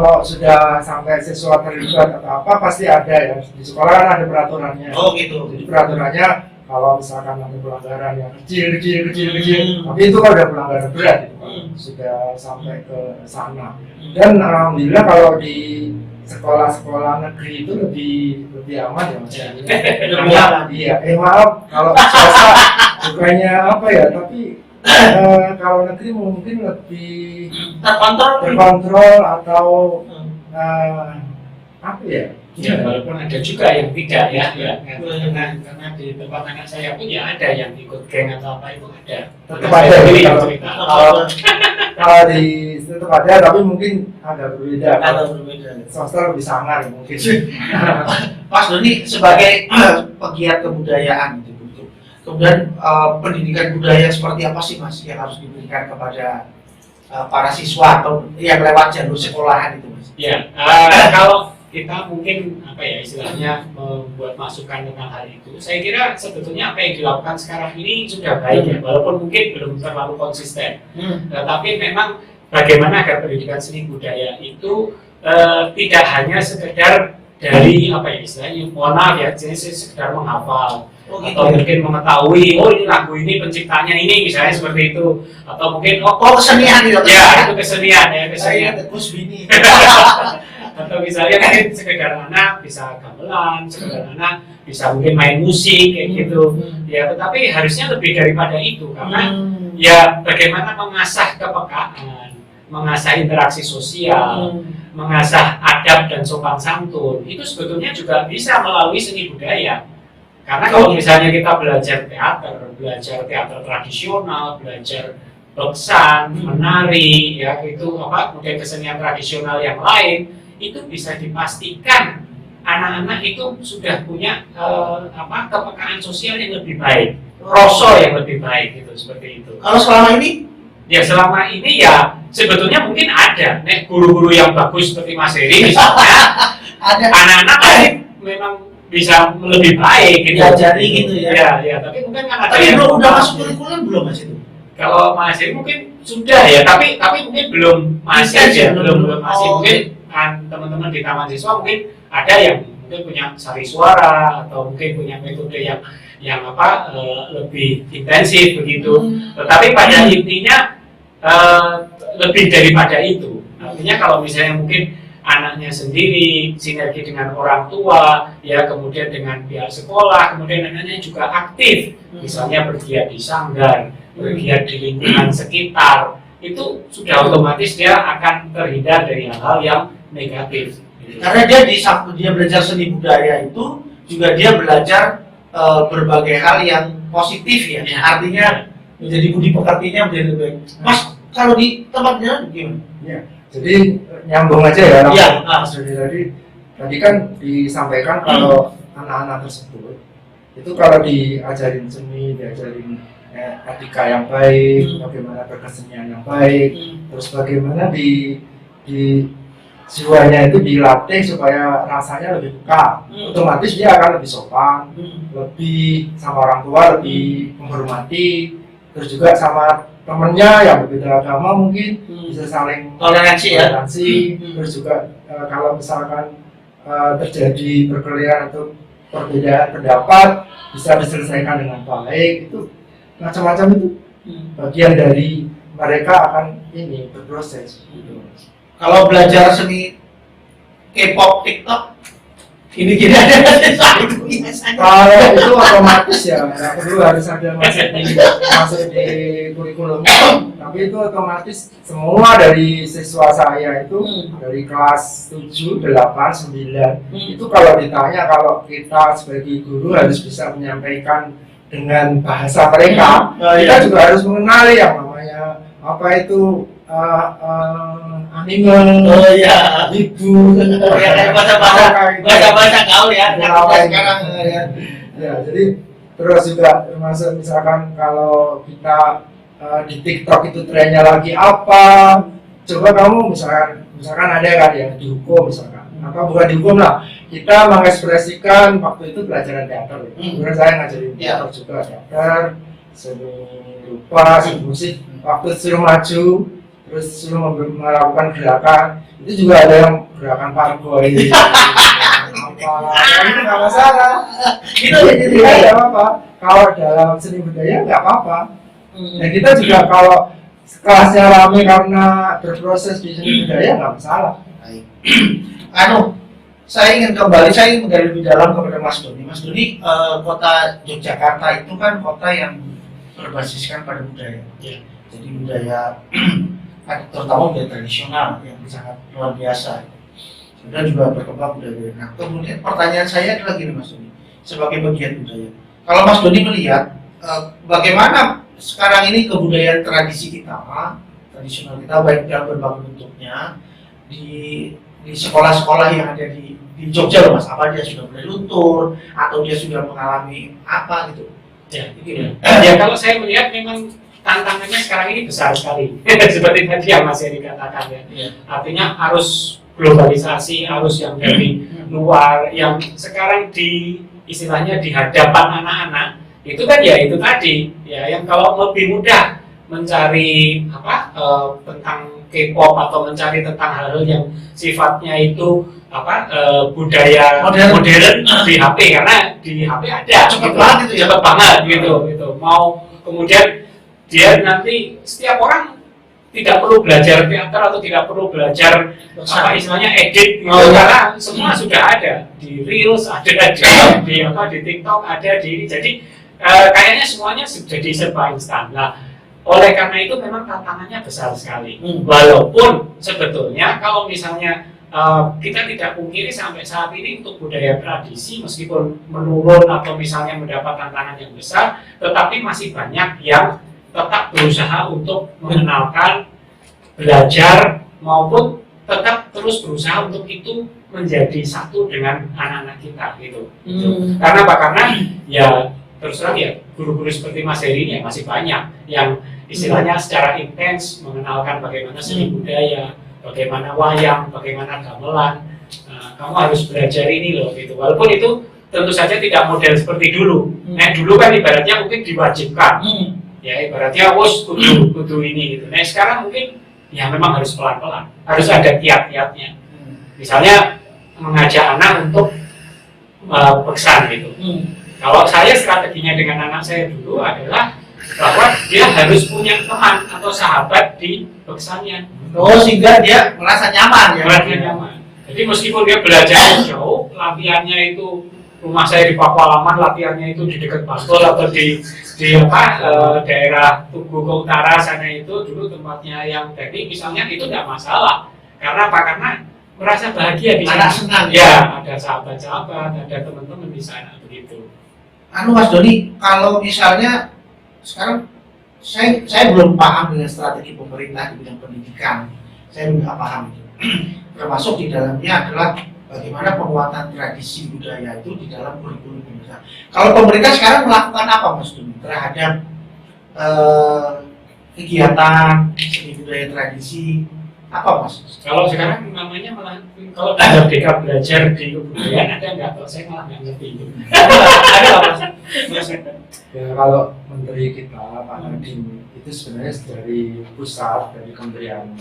kalau sudah sampai siswa terlibat atau apa pasti ada ya, di sekolah kan ada peraturannya. Oh gitu. Jadi peraturannya kalau misalkan ada pelanggaran yang kecil, tapi itu kan udah pelanggaran berat itu, sudah sampai ke sana. Dan alhamdulillah kalau di sekolah-sekolah negeri itu lebih aman ya Mas. Lebih aman. Iya, maaf kalau swasta bukannya apa ya, tapi kalau negeri mungkin lebih terkontrol atau apa ya? Ya, walaupun ada juga yang tidak ya, karena di tempat anak saya pun ya ada yang ikut geng atau apa itu ada. Tetap ada yang cerita. Kalau di tetap ada, tapi mungkin agak berbeda. Swasta lebih sangar mungkin. Mas Doni sebagai pegiat kebudayaan gitu. Kemudian pendidikan budaya seperti apa sih Mas yang harus diberikan kepada para siswa atau yang lewat jalur sekolahan itu Mas? Ya, kalau kita mungkin apa ya istilahnya membuat masukan tentang hal itu, saya kira sebetulnya apa yang dilakukan sekarang ini sudah baik ya, walaupun mungkin belum terlalu konsisten. Tapi memang bagaimana agar pendidikan seni budaya itu tidak hanya sekedar dari apa ya istilahnya, mohon maaf ya, jadi sekedar menghafal atau mungkin mengetahui oh ini lagu ini penciptanya ini misalnya seperti itu, atau mungkin kesenian itu ya itu kesenian ya kesenian. Gus Bini. Atau misalnya mungkin sekedar anak bisa gamelan, sekedar anak bisa mungkin main musik kayak gitu ya, tetapi harusnya lebih daripada itu karena ya bagaimana mengasah kepekaan, mengasah interaksi sosial, mengasah adab dan sopan santun itu sebetulnya juga bisa melalui seni budaya. Karena kalau misalnya kita belajar teater tradisional, belajar beksan, menari ya itu apa kemudian kesenian tradisional yang lain, itu bisa dipastikan anak-anak itu sudah punya kepekaan sosial yang lebih baik, rasa yang lebih baik gitu, seperti itu. Kalau selama ini? Ya selama ini ya sebetulnya mungkin ada, guru-guru yang bagus seperti Mas Heri misalnya, ada anak-anak memang bisa lebih baik gitu. Diajari gitu ya. Ya, tapi mungkin kan ada tapi yang belum udah masuk kurikulum belum Mas itu? Kalau Mas Heri mungkin sudah ya, tapi mungkin belum masih ya, belum masih mungkin. Teman-teman di taman siswa mungkin ada yang mungkin punya sari suara atau mungkin punya metode yang lebih intensif begitu. Tetapi pada intinya lebih daripada itu. Artinya kalau misalnya mungkin anaknya sendiri sinergi dengan orang tua, ya kemudian dengan pihak sekolah, kemudian anaknya juga aktif, misalnya bergiat di sanggar, bergiat di lingkungan sekitar, itu sudah otomatis dia akan terhindar dari hal-hal yang negatif. Karena dia belajar seni budaya itu juga dia belajar berbagai hal yang positif ya. Artinya menjadi budi pekertinya menjadi lebih baik. Mas, kalau di tempatnya gimana? Ya, jadi nyambung aja ya. Iya. Tadi kan disampaikan kalau anak-anak tersebut itu kalau diajarin seni, diajarin etika yang baik, bagaimana berkesenian yang baik, terus bagaimana di jiwanya itu dilatih supaya rasanya lebih peka, otomatis dia akan lebih sopan, lebih sama orang tua, lebih menghormati, terus juga sama temennya yang berbeda agama mungkin bisa saling toleransi, terus juga kalau misalkan terjadi perkelahian atau perbedaan pendapat bisa diselesaikan dengan baik, itu macam-macam itu bagian dari mereka akan berproses. Kalau belajar seni K-pop, TikTok, ini tidak ada itu biasanya. Kalau itu otomatis ya, nggak perlu harus ada masuk di kurikulum. Tapi itu otomatis semua dari siswa saya itu dari kelas 7, 8, 9 itu kalau ditanya, kalau kita sebagai guru harus bisa menyampaikan dengan bahasa mereka, kita juga harus mengenali yang namanya apa itu anime, ibu, bahasa gaul ya. Sekarang ya, jadi terus juga termasuk misalkan kalau kita di TikTok itu trennya lagi apa, coba kamu misalkan ada kan yang dihukum misalkan, apa bukan dihukum lah, kita mengekspresikan waktu itu pelajaran teater. Kemudian saya ngajarin teater juga, teater, seni rupa, seni musik. Waktu suruh maju terus suruh melakukan gerakan, itu juga ada yang gerakan parkour ini. Itu nggak masalah. Itu nggak apa-apa. Kalau dalam seni budaya nggak apa-apa. Dan kita juga kalau kelasnya rame karena berproses di seni budaya nggak masalah. Saya ingin menggali lebih dalam kepada Mas Doni. Mas Doni, kota Yogyakarta itu kan kota yang berbasiskan pada budaya. Ya. Jadi budaya, terutama budaya tradisional yang sangat luar biasa. Kemudian juga berkembang budaya. Nah, kemudian pertanyaan saya adalah gini Mas Doni, sebagai bagian budaya. Kalau Mas Doni melihat bagaimana sekarang ini kebudayaan tradisi kita, tradisional kita baik dalam berbagai bentuknya di sekolah-sekolah yang ada di Jogja loh Mas, apa dia sudah mulai luntur atau dia sudah mengalami apa gitu? Ya kalau saya melihat memang tantangannya sekarang ini besar sekali. Seperti tadi yang Mas Heri katakan ya. Artinya arus globalisasi, arus yang dari luar, yang sekarang istilahnya di hadapan anak-anak itu kan ya itu tadi ya, yang kalau lebih mudah mencari tentang K-pop atau mencari tentang hal-hal yang sifatnya itu budaya modern di HP, karena di HP ada cepet banget gitu ya, cepet banget gitu. Mau kemudian dia nanti setiap orang tidak perlu belajar teater atau tidak perlu belajar istilahnya edit karena semua sudah ada di Reels, ada di TikTok, ada di jadi kayaknya semuanya jadi serba instan. Nah, oleh karena itu memang tantangannya besar sekali. Walaupun sebetulnya kalau misalnya kita tidak pungkiri sampai saat ini untuk budaya tradisi meskipun menurun atau misalnya mendapat tantangan yang besar, tetapi masih banyak yang tetap berusaha untuk mengenalkan, belajar maupun tetap terus berusaha untuk itu menjadi satu dengan anak-anak kita gitu. Karena apa? Karena ya terus terang ya guru-guru seperti Mas Heri ini ya masih banyak yang istilahnya secara intens mengenalkan bagaimana seni budaya, bagaimana wayang, bagaimana gamelan. Kamu harus belajar ini loh gitu. Walaupun itu tentu saja tidak model seperti dulu. Nah dulu kan ibaratnya mungkin diwajibkan, ya ibaratnya kudu ini gitu. Nah sekarang mungkin ya memang harus pelan-pelan, harus ada kiat-kiatnya. Misalnya mengajak anak untuk pesan gitu. Kalau saya strateginya dengan anak saya dulu adalah bahwa dia harus punya teman atau sahabat di pesannya. Sehingga dia merasa nyaman ya. Merasa nyaman. Jadi meskipun dia belajar jauh, latihannya itu rumah saya di Pakualaman, latihannya itu di dekat Bastol atau di daerah Tugu ke utara sana itu dulu tempatnya yang teknik misalnya, itu tidak masalah. Karena apa? Karena merasa bahagia di sana. Senang. Ya, ada sahabat-sahabat, ada teman-teman di sana begitu. Mas Doni, kalau misalnya sekarang saya belum paham dengan strategi pemerintah di bidang pendidikan, saya belum paham itu. Termasuk di dalamnya adalah bagaimana penguatan tradisi budaya itu di dalam kurikulum pemerintah. Kalau pemerintah sekarang melakukan apa Mas Doni terhadap kegiatan seni budaya tradisi apa Mas? Kalau sekarang namanya malah kalau Merdeka Belajar di Kebudayaan ada nggak? Kalau saya malah nggak ngerti itu. Ada nggak Mas? Ya, kalau menteri kita Pak Nadiem itu sebenarnya dari pusat, dari Kementerian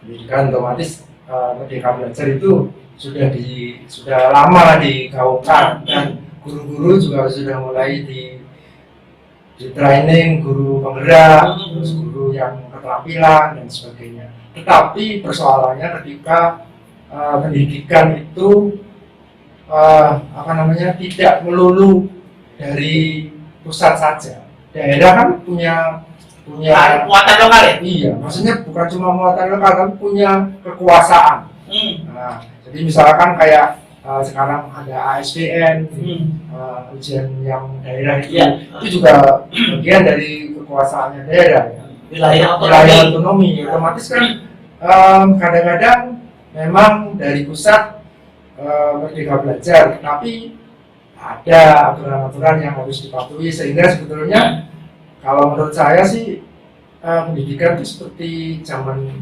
Pendidikan, otomatis Merdeka Belajar itu sudah lama digaungkan, dan guru-guru juga sudah mulai di training, guru penggerak, terus guru yang keterampilan dan sebagainya. Tetapi persoalannya ketika pendidikan itu tidak melulu dari pusat saja. Daerah kan punya muatan lokal ya? Iya, maksudnya bukan cuma muatan lokal, tapi punya kekuasaan. Nah, jadi misalkan kayak sekarang ada ASBN, ujian yang daerah itu juga bagian dari kekuasaannya daerah ya. Wilayah otonomi. Otomatis kan kadang-kadang memang dari pusat Merdeka Belajar, tapi ada aturan-aturan yang harus dipatuhi, sehingga sebetulnya kalau menurut saya sih pendidikan itu seperti zaman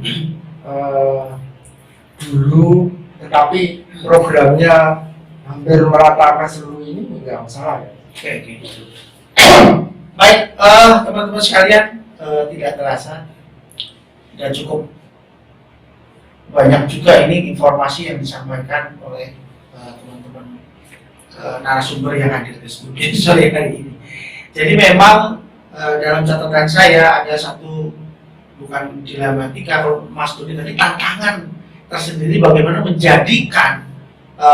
dulu, tetapi programnya hampir merata ke seluruh ini nggak masalah ya. Oke. Baik, teman-teman sekalian, tidak terasa dan cukup banyak juga ini informasi yang disampaikan oleh teman-teman narasumber yang hadir di studio sore hari ini. Jadi memang dalam catatan saya ada satu, bukan dilematika kalau Mas Doni tadi, tantangan tersendiri bagaimana menjadikan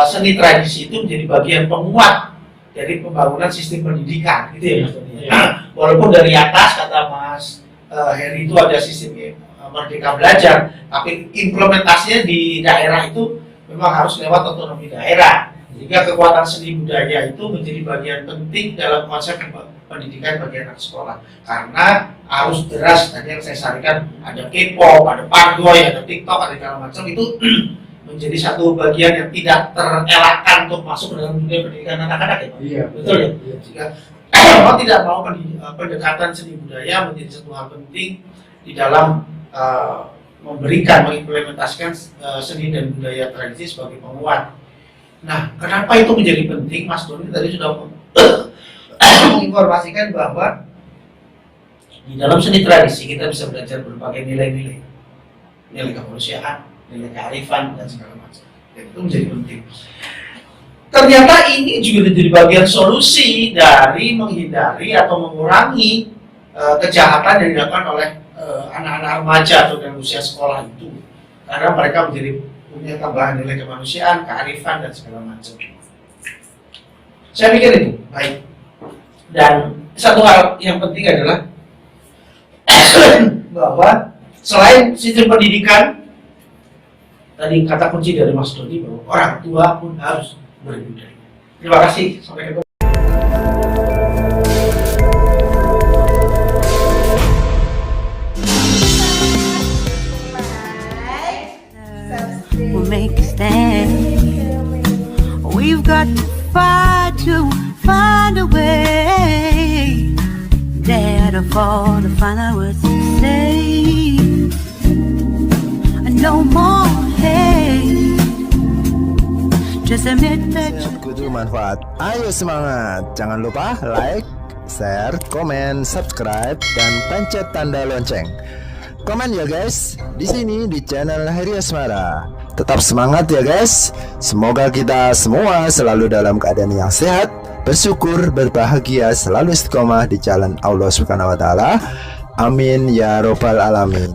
seni tradisi itu menjadi bagian penguat dari pembangunan sistem pendidikan, gitu ya Mas Doni. Walaupun dari atas kata Mas Heri itu ada sistem Merdeka Belajar, tapi implementasinya di daerah itu memang harus lewat otonomi daerah. Sehingga kekuatan seni budaya itu menjadi bagian penting dalam konsep pendidikan bagi anak sekolah. Karena arus deras tadi yang saya sarankan, ada K-pop, ada Pargoy, ada TikTok, ada segala macam, itu menjadi satu bagian yang tidak terelakkan untuk masuk ke dalam dunia pendidikan anak-anak ya Pak? Iya, betul ya? Iya. Jika kalau tidak mau pendekatan seni budaya menjadi satu hal penting di dalam memberikan, mengimplementasikan seni dan budaya tradisi sebagai penguat. Nah, kenapa itu menjadi penting? Mas Doni tadi sudah menginformasikan bahwa di dalam seni tradisi kita bisa belajar berbagai nilai-nilai, nilai kemanusiaan, nilai kearifan dan segala macam. Dan itu menjadi penting. Ternyata ini juga menjadi bagian solusi dari menghindari atau mengurangi kejahatan yang dilakukan oleh anak-anak remaja atau dalam usia sekolah itu, karena mereka menjadi punya tambahan nilai kemanusiaan, kearifan dan segala macam. Saya pikir itu baik. Dan satu hal yang penting adalah bahwa selain sistem pendidikan, tadi kata kunci dari Mas Doni bahwa orang tua pun harus berbudaya. Terima kasih, sampai ketemu. We'll make a stand. We've got to fight to find a way. Dare to fall to find out what to say. No more hate. Just admit that you Kudu manfaat. Ayo semangat. Jangan lupa like, share, komen, subscribe, dan pencet tanda lonceng. Komen ya guys, di sini di channel Heri Asmara. Tetap semangat ya guys. Semoga kita semua selalu dalam keadaan yang sehat, bersyukur, berbahagia, selalu istiqomah di jalan Allah Subhanahu wa taala. Amin ya robbal alamin.